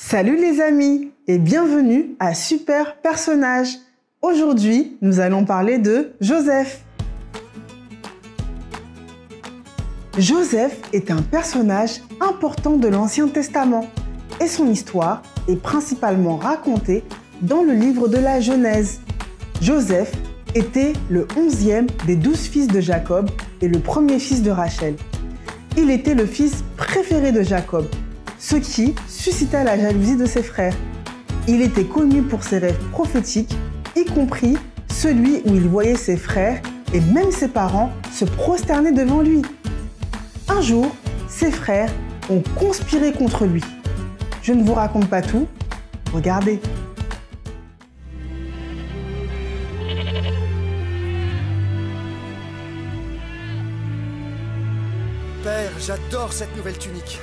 Salut les amis et bienvenue à Super Personnage. Aujourd'hui, nous allons parler de Joseph. Joseph est un personnage important de l'Ancien Testament et son histoire est principalement racontée dans le livre de la Genèse. Joseph était le 11e des 12 fils de Jacob et le premier fils de Rachel. Il était le fils préféré de Jacob, ce qui suscita la jalousie de ses frères. Il était connu pour ses rêves prophétiques, y compris celui où il voyait ses frères et même ses parents se prosterner devant lui. Un jour, ses frères ont conspiré contre lui. Je ne vous raconte pas tout, regardez. Père, j'adore cette nouvelle tunique.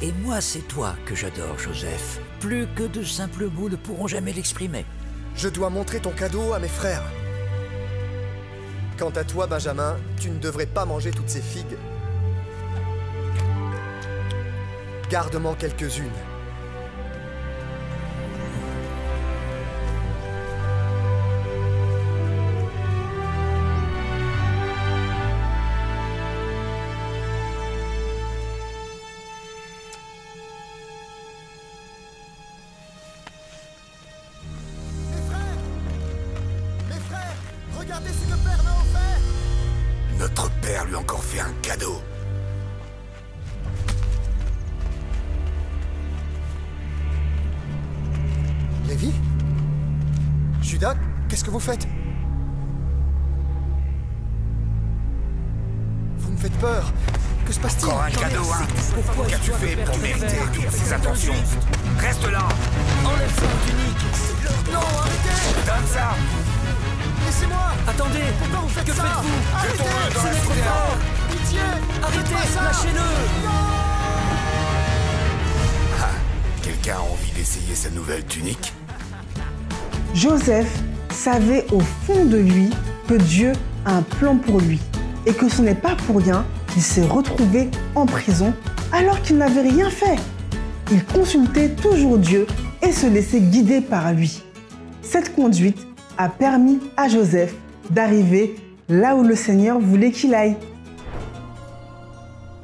Et moi, c'est toi que j'adore, Joseph. Plus que de simples mots ne pourront jamais l'exprimer. Je dois montrer ton cadeau à mes frères. Quant à toi, Benjamin, tu ne devrais pas manger toutes ces figues. Garde-m'en quelques-unes. Regardez ce que Père m'a offert! Notre père lui a encore fait un cadeau. Lévi? Judas, qu'est-ce que vous faites? Vous me faites peur. Que se passe-t-il? Encore un cadeau, hein? Qu'as-tu fait pour mériter toutes ces attentions? Reste là! Enlève cette tunique! Non, arrêtez! Donne ça! Laissez-moi! Attendez! Pourquoi vous faites Que ça? faites-vous? Jetons-le dans C'est la notre citerne! frère! Pitié! Arrêtez! Faites pas ça! Lâchez-le! Quelqu'un a envie d'essayer sa nouvelle tunique? Joseph savait au fond de lui que Dieu a un plan pour lui et que ce n'est pas pour rien qu'il s'est retrouvé en prison alors qu'il n'avait rien fait. Il consultait toujours Dieu et se laissait guider par lui. Cette conduite a permis à Joseph d'arriver là où le Seigneur voulait qu'il aille.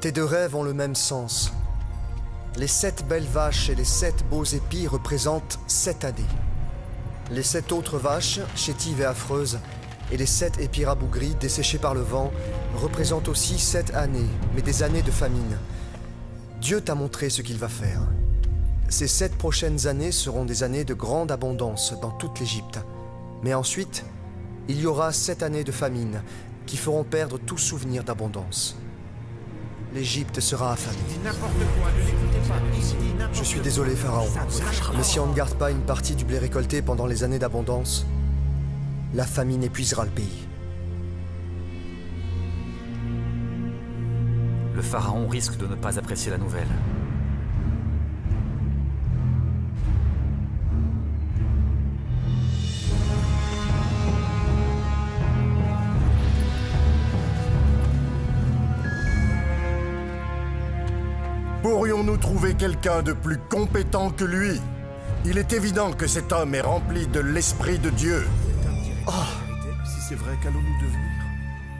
Tes deux rêves ont le même sens. Les 7 belles vaches et les 7 beaux épis représentent 7 années. Les 7 autres vaches, chétives et affreuses, et les 7 épis rabougris desséchés par le vent représentent aussi 7 années, mais des années de famine. Dieu t'a montré ce qu'il va faire. Ces 7 prochaines années seront des années de grande abondance dans toute l'Égypte. Mais ensuite, il y aura 7 années de famine qui feront perdre tout souvenir d'abondance. L'Égypte sera affamée. Je suis désolé, Pharaon, mais si on ne garde pas une partie du blé récolté pendant les années d'abondance, la famine épuisera le pays. Le pharaon risque de ne pas apprécier la nouvelle. Pourrions-nous trouver quelqu'un de plus compétent que lui? Il est évident que cet homme est rempli de l'Esprit de Dieu. Si c'est vrai, qu'allons-nous devenir?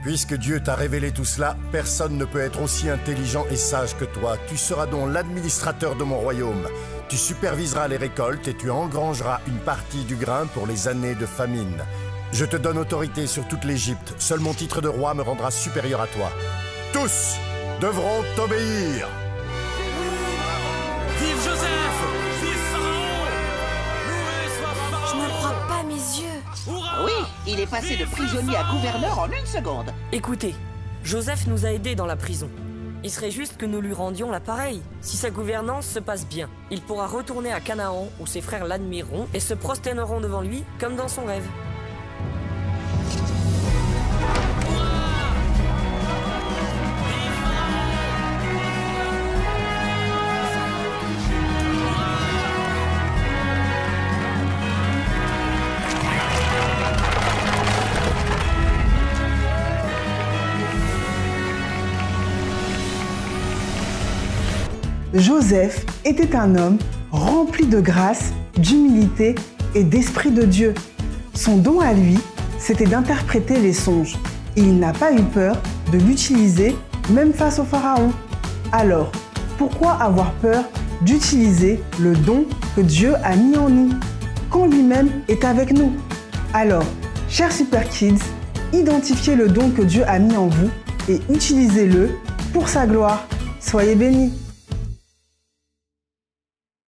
Puisque Dieu t'a révélé tout cela, personne ne peut être aussi intelligent et sage que toi. Tu seras donc l'administrateur de mon royaume. Tu superviseras les récoltes et tu engrangeras une partie du grain pour les années de famine. Je te donne autorité sur toute l'Égypte. Seul mon titre de roi me rendra supérieur à toi. Tous devront t'obéir. Vive Joseph! Vive Pharaon! Loué soit Pharaon! Je ne crois pas mes yeux. Oui, il est passé de prisonnier à gouverneur en 1 seconde. Écoutez, Joseph nous a aidés dans la prison. Il serait juste que nous lui rendions l'appareil. Si sa gouvernance se passe bien, il pourra retourner à Canaan où ses frères l'admireront et se prosterneront devant lui comme dans son rêve. Joseph était un homme rempli de grâce, d'humilité et d'esprit de Dieu. Son don à lui, c'était d'interpréter les songes. Et il n'a pas eu peur de l'utiliser, même face au Pharaon. Alors, pourquoi avoir peur d'utiliser le don que Dieu a mis en nous, quand lui-même est avec nous? Alors, chers Super Kids, identifiez le don que Dieu a mis en vous et utilisez-le pour sa gloire. Soyez bénis!